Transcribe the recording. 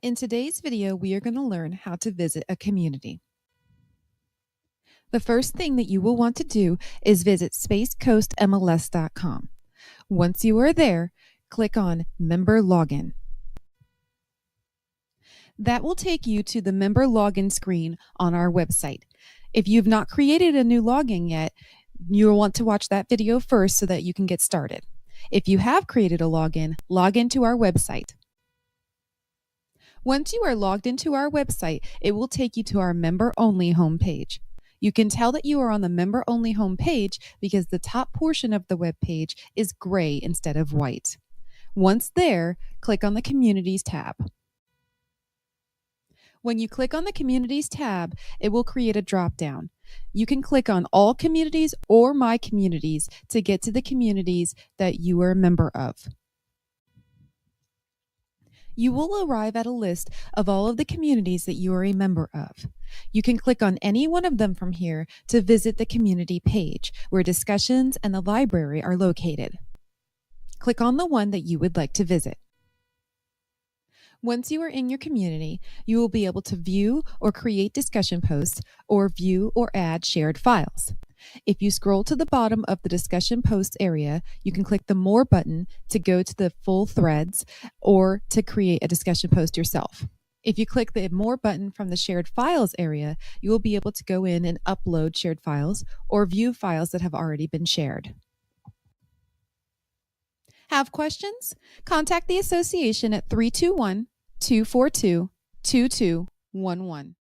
In today's video, we are going to learn how to visit a community. The first thing that you will want to do is visit SpaceCoastMLS.com. Once you are there, click on Member Login. That will take you to the Member Login screen on our website. If you've not created a new login yet, you'll want to watch that video first so that you can get started. If you have created a login, log into our website. Once you are logged into our website, it will take you to our member-only homepage. You can tell that you are on the member-only homepage because the top portion of the web page is gray instead of white. Once there, click on the Communities tab. When you click on the Communities tab, it will create a drop-down. You can click on All Communities or My Communities to get to the communities that you are a member of. You will arrive at a list of all of the communities that you are a member of. You can click on any one of them from here to visit the community page, where discussions and the library are located. Click on the one that you would like to visit. Once you are in your community, you will be able to view or create discussion posts or view or add shared files. If you scroll to the bottom of the discussion posts area, you can click the More button to go to the full threads or to create a discussion post yourself. If you click the More button from the Shared Files area, you will be able to go in and upload shared files or view files that have already been shared. Have questions? Contact the association at 321-242-2211.